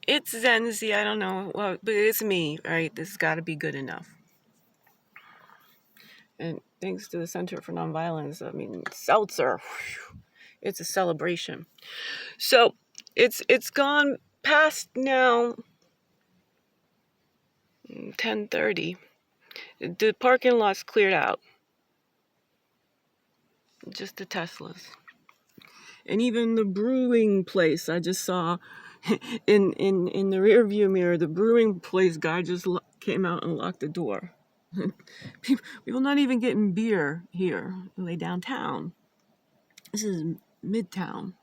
It's Zenzi, I don't know, well, but it's me, right? This has got to be good enough. And thanks to the Center for Nonviolence, I mean, seltzer, whew, it's a celebration. So it's gone past now 10:30. The parking lot's cleared out. Just the Teslas. And even the brewing place I just saw in the rear view mirror, the brewing place guy just came out and locked the door. People not even getting beer here, like downtown. This is Midtown.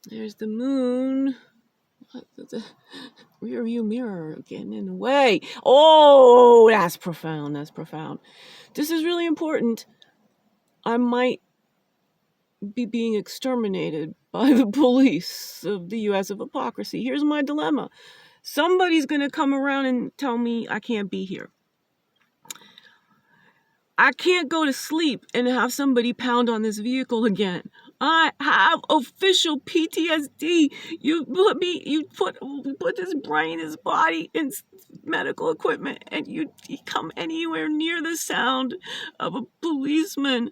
There's the moon. The rear view mirror getting in the way. Oh, that's profound. That's profound. This is really important. I might be being exterminated by the police of the U.S. of hypocrisy. Here's my dilemma. Somebody's going to come around and tell me I can't be here. I can't go to sleep and have somebody pound on this vehicle again. I have official PTSD. You put this brain, this body in medical equipment, and you come anywhere near the sound of a policeman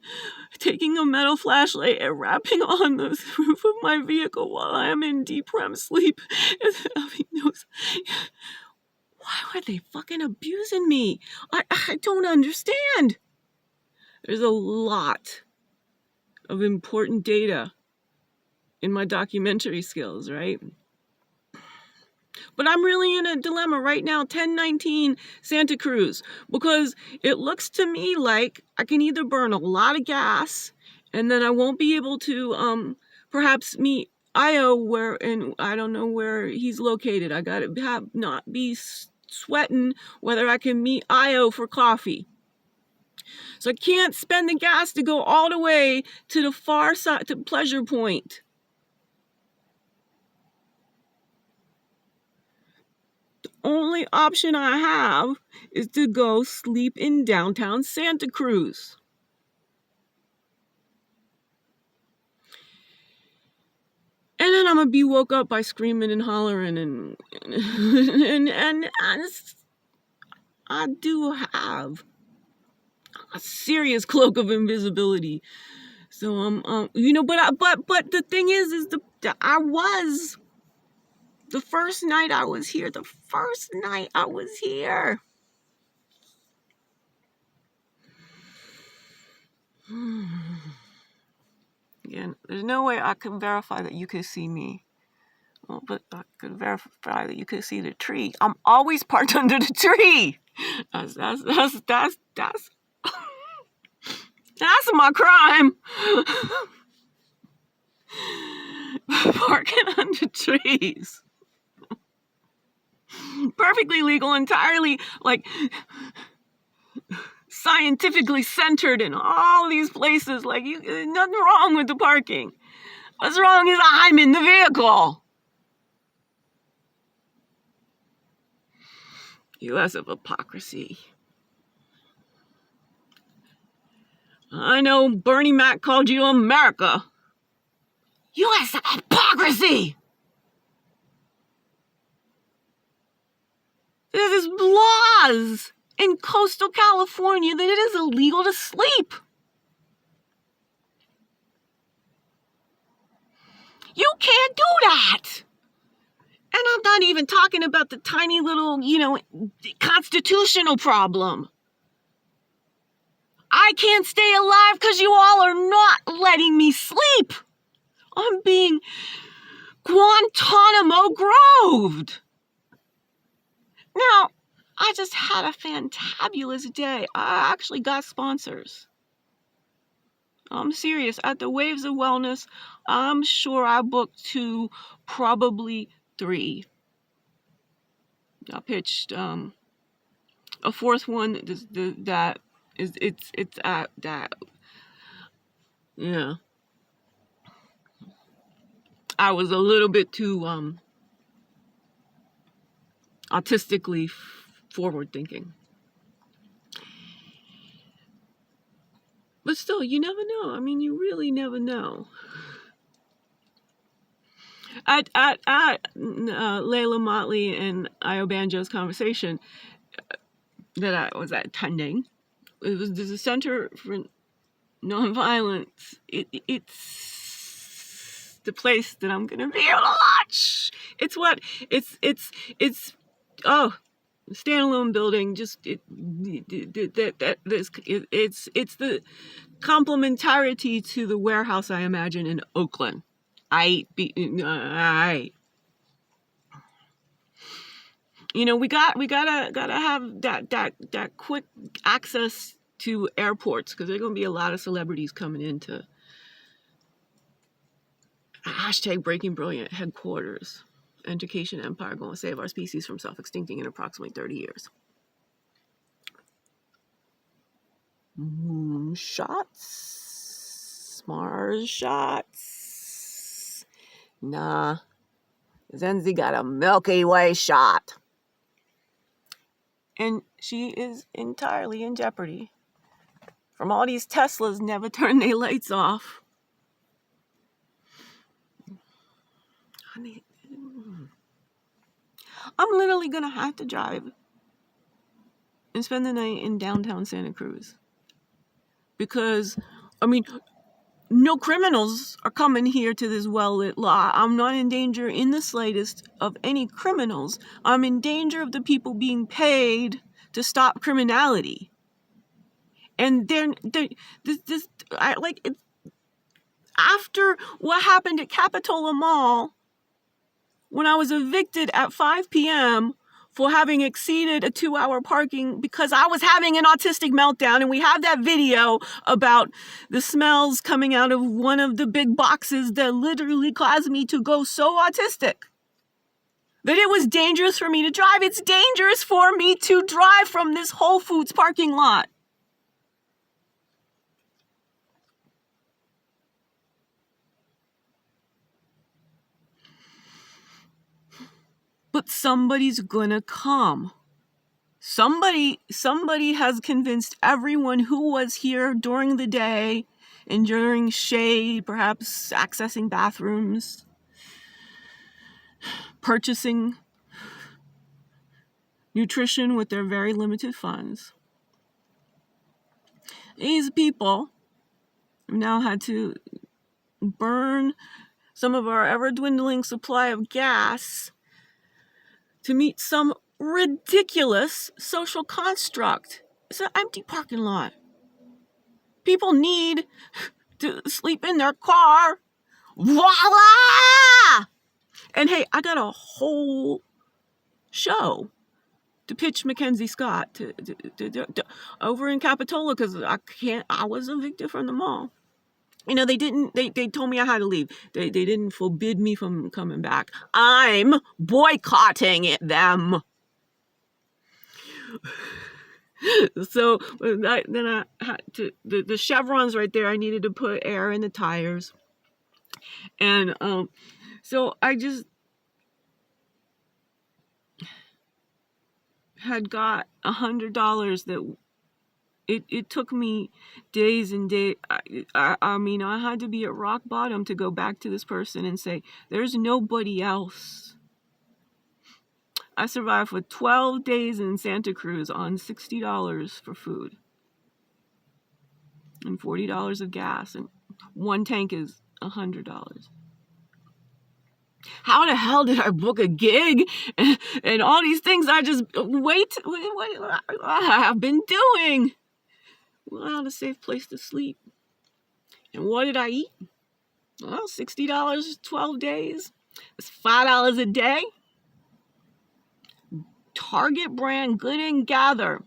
taking a metal flashlight and rapping on the roof of my vehicle while I am in deep REM sleep. Why are they fucking abusing me? I don't understand. There's a lot of important data in my documentary skills, right? But I'm really in a dilemma right now, 1019 Santa Cruz, because it looks to me like I can either burn a lot of gas and then I won't be able to perhaps meet Io and I don't know where he's located. I gotta not be sweating whether I can meet Io for coffee. So I can't spend the gas to go all the way to the far side, to Pleasure Point. The only option I have is to go sleep in downtown Santa Cruz. And then I'm going to be woke up by screaming and hollering and I do have a serious cloak of invisibility. So but the thing is the first night I was here. Again, there's no way I can verify that you could see me. Well, but I could verify that you could see the tree. I'm always parked under the tree. That's that's my crime. Parking under trees. Perfectly legal, entirely like scientifically centered in all these places. Like nothing wrong with the parking. What's wrong is I'm in the vehicle. U.S. of hypocrisy. I know Bernie Mac called you America. U.S. of hypocrisy. There's laws in coastal California that it is illegal to sleep. You can't do that. And I'm not even talking about the tiny little, constitutional problem. I can't stay alive because you all are not letting me sleep. I'm being Guantanamo Groved. Now, I just had a fantabulous day. I actually got sponsors. I'm serious. At the Waves of Wellness, I'm sure I booked 2, probably 3. I pitched a 4th one that it's at that. Yeah. I was a little bit too autistically forward thinking. But still, you never know. I mean, you really never know. at Layla Motley and Io Banjo's conversation that I was attending, it was the Center for Nonviolence. It's the place that I'm gonna be able to watch. It's standalone building. Just it's the complementarity to the warehouse I imagine in Oakland. We gotta have that quick access to airports, because there's gonna be a lot of celebrities coming into #BreakingBrilliant headquarters. Education empire going to save our species from self-extincting in approximately 30 years. Moon shots? Mars shots? Nah. Zenzi got a Milky Way shot. And she is entirely in jeopardy from all these Teslas never turn their lights off. I'm literally going to have to drive and spend the night in downtown Santa Cruz. Because, no criminals are coming here to this well-lit lot. I'm not in danger in the slightest of any criminals. I'm in danger of the people being paid to stop criminality. And then, after what happened at Capitola Mall, when I was evicted at 5 p.m. for having exceeded a 2-hour parking because I was having an autistic meltdown, and we have that video about the smells coming out of one of the big boxes that literally caused me to go so autistic that it was dangerous for me to drive. It's dangerous for me to drive from this Whole Foods parking lot. But somebody's gonna come. Somebody has convinced everyone who was here during the day and during shade, perhaps accessing bathrooms, purchasing nutrition with their very limited funds. These people have now had to burn some of our ever-dwindling supply of gas to meet some ridiculous social construct. It's an empty parking lot. People need to sleep in their car. Voila! And hey, I got a whole show to pitch Mackenzie Scott to over in Capitola, because I was evicted from the mall. They told me I had to leave. They didn't forbid me from coming back. I'm boycotting them. So then I had to, the chevrons right there, I needed to put air in the tires. And so I just had got $100 that it took me days and days. I had to be at rock bottom to go back to this person and say, there's nobody else. I survived for 12 days in Santa Cruz on $60 for food and $40 of gas, and one tank is $100. How the hell did I book a gig and all these things I just what I have been doing? Well, a safe place to sleep. And what did I eat? Well, $60, 12 days. It's $5 a day. Target brand Good and Gather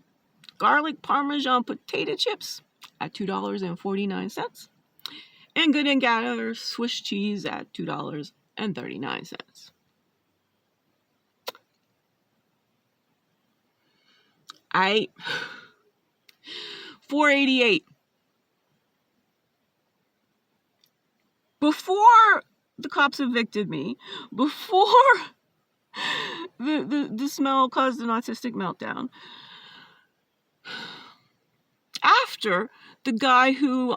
garlic parmesan potato chips at $2.49. And Good and Gather Swiss cheese at $2.39. $4.88. Before the cops evicted me, before the smell caused an autistic meltdown, after the guy who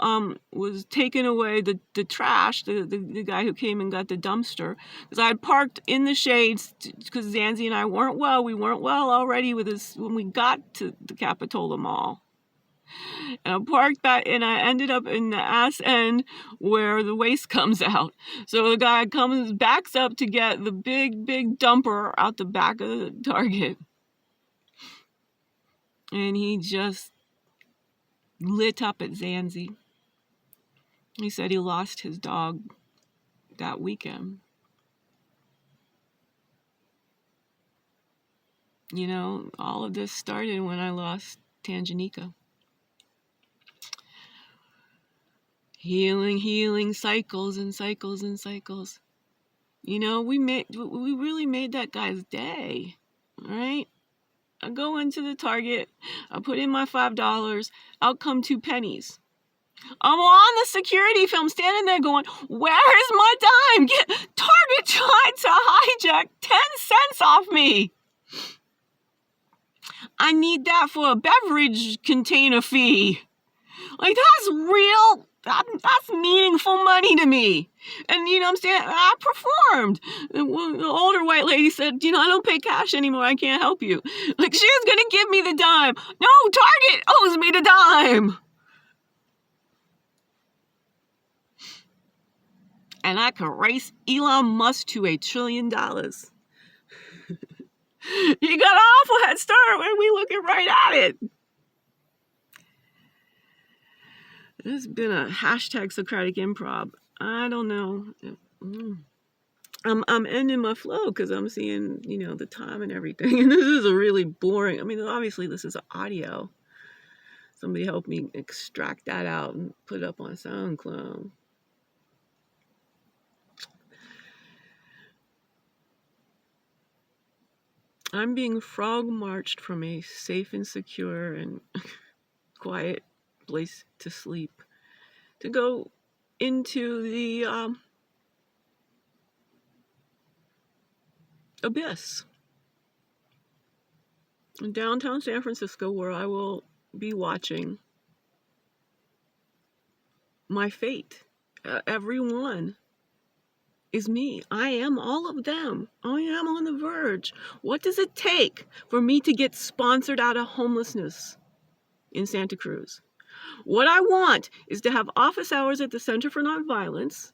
was taking away the trash, the guy who came and got the dumpster, because I had parked in the shades because Zanzi and I weren't well. We weren't well already with this when we got to the Capitola Mall. And I parked back, and I ended up in the ass end where the waste comes out. So the guy backs up to get the big dumper out the back of the Target. And he just lit up at Zanzi. He said he lost his dog that weekend. You know, all of this started when I lost Tanganyika. Healing cycles and cycles and cycles. You know, we really made that guy's day. All right? I go into the Target, I put in my $5, out come 2 pennies. I'm on the security film standing there going, where's my dime? Target tried to hijack 10 cents off me. I need that for a beverage container fee. Like, that's real. That's meaningful money to me. And, you know what I'm saying? I performed. The older white lady said, you know, I don't pay cash anymore. I can't help you. Like, she was going to give me the dime. No, Target owes me the dime. And I could race Elon Musk to $1 trillion. He got an awful head start when we looking right at it. It's been a hashtag Socratic improv. I don't know. I'm ending my flow because I'm seeing, you know, the time and everything. And this is a really boring. I mean, obviously this is audio. Somebody help me extract that out and put it up on SoundCloud. I'm being frog marched from a safe and secure and quiet place to sleep to go into the abyss in downtown San Francisco, where I will be watching my fate. Everyone is me. I am all of them. I am on the verge. What does it take for me to get sponsored out of homelessness in Santa Cruz? What I want is to have office hours at the Center for Nonviolence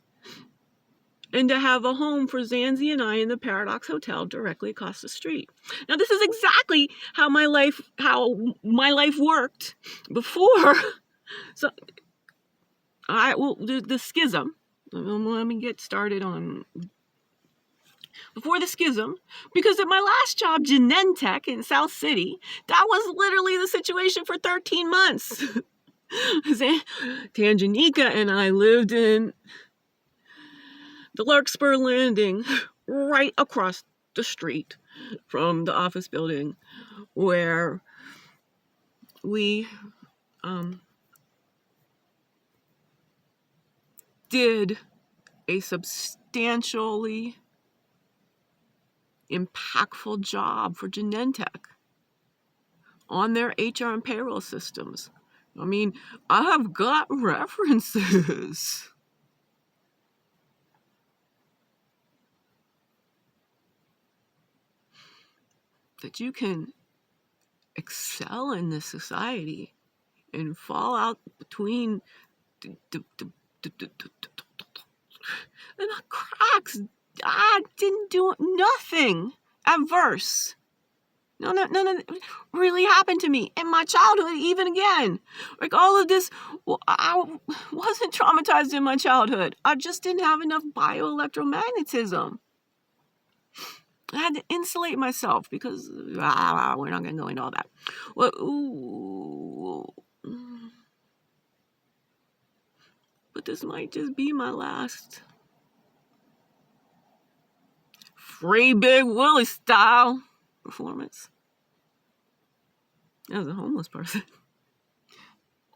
and to have a home for Zanzi and I in the Paradox Hotel directly across the street. Now, this is exactly how my life worked before. So, the schism. Let me get started on before the schism, because at my last job, Genentech in South City, that was literally the situation for 13 months. Tanganyika and I lived in the Larkspur Landing, right across the street from the office building, where we did a substantially impactful job for Genentech on their HR and payroll systems. I mean, I have got references. That you can excel in this society and fall out between the cracks. I didn't do nothing adverse. None of it really happened to me in my childhood, even again. Like all of this, well, I wasn't traumatized in my childhood. I just didn't have enough bioelectromagnetism. I had to insulate myself because we're not going to go into all that. Well, but this might just be my last Free Big Willie style performance as a homeless person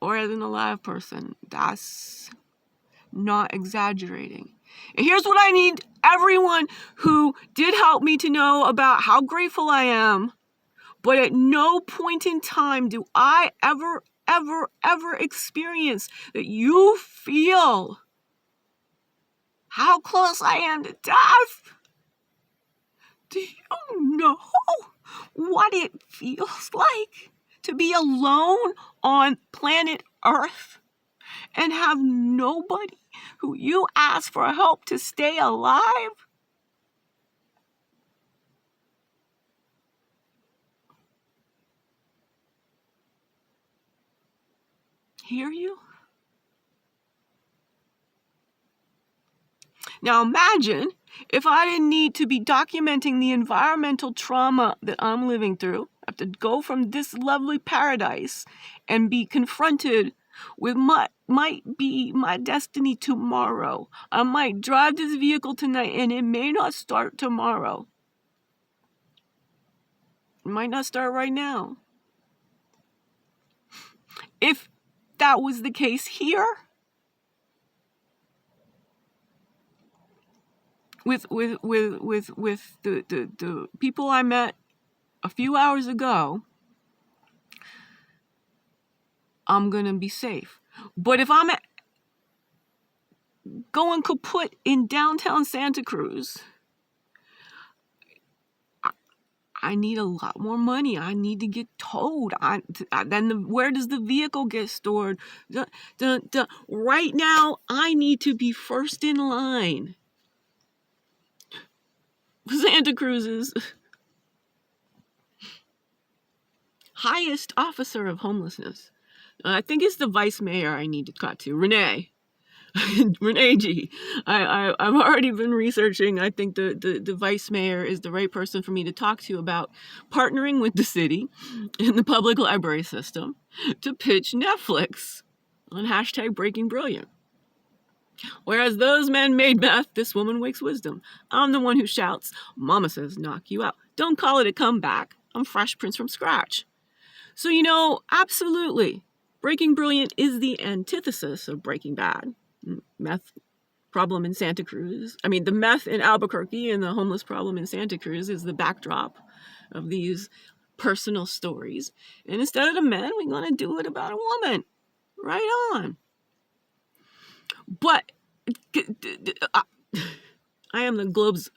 or as an alive person. That's not exaggerating. And here's what I need everyone who did help me to know about how grateful I am, but at no point in time do I ever ever experienced that you feel how close I am to death? Do you know what it feels like to be alone on planet Earth and have nobody who you ask for help to stay alive? Hear you? Now imagine if I didn't need to be documenting the environmental trauma that I'm living through. I have to go from this lovely paradise and be confronted with what might be my destiny tomorrow. I might drive this vehicle tonight and it may not start tomorrow. It might not start right now. If that was the case here, with the people I met a few hours ago, I'm gonna be safe. But if I'm going kaput in downtown Santa Cruz, I need a lot more money. I need to get towed. Where does the vehicle get stored? Right now, I need to be first in line. Santa Cruz's highest officer of homelessness. I think it's the vice mayor I need to talk to, Renee. Renee G. I've already been researching. I think the vice mayor is the right person for me to talk to about partnering with the city and the public library system to pitch Netflix on hashtag Breaking Brilliant. Whereas those men made meth, this woman wakes wisdom. I'm the one who shouts, Mama says knock you out. Don't call it a comeback. I'm Fresh Prince from scratch. So, absolutely, Breaking Brilliant is the antithesis of Breaking Bad. Meth problem in Santa Cruz. The meth in Albuquerque and the homeless problem in Santa Cruz is the backdrop of these personal stories. And instead of the men, we're going to do it about a woman. Right on. But I am the Globe's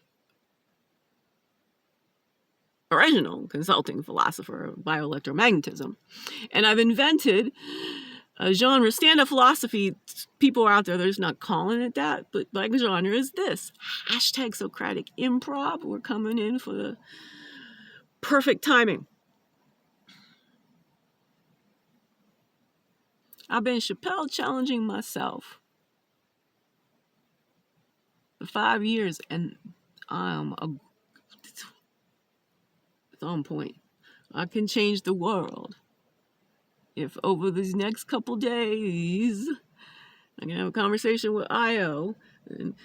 original consulting philosopher of bioelectromagnetism. And I've invented a genre, stand-up philosophy. People are out there, they're just not calling it that, but like genre is this. Hashtag Socratic improv. We're coming in for the perfect timing. I've been Chappelle challenging myself for 5 years, and it's on point. I can change the world if over these next couple days I can have a conversation with Io and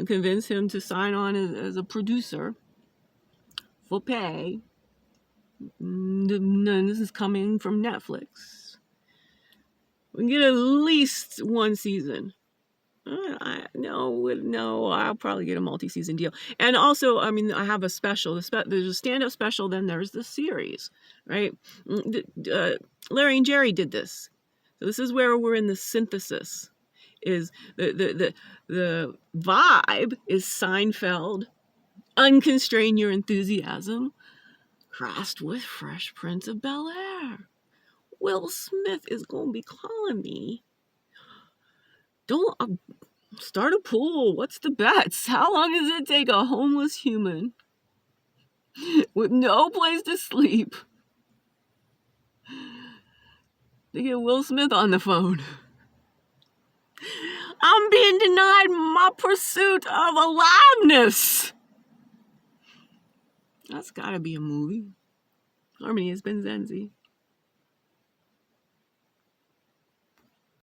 convince him to sign on as a producer for pay. This is coming from Netflix. We can get at least one season. No, I'll probably get a multi-season deal. And also, I have a special. There's a stand-up special, then there's the series, right? Larry and Jerry did this. So this is where we're in the synthesis. Is the vibe is Seinfeld, unconstrain your enthusiasm, crossed with Fresh Prince of Bel-Air. Will Smith is going to be calling me. Don't start a pool. What's the bets? How long does it take a homeless human with no place to sleep to get Will Smith on the phone? I'm being denied my pursuit of aliveness. That's gotta be a movie. Harmony has been Zenzi.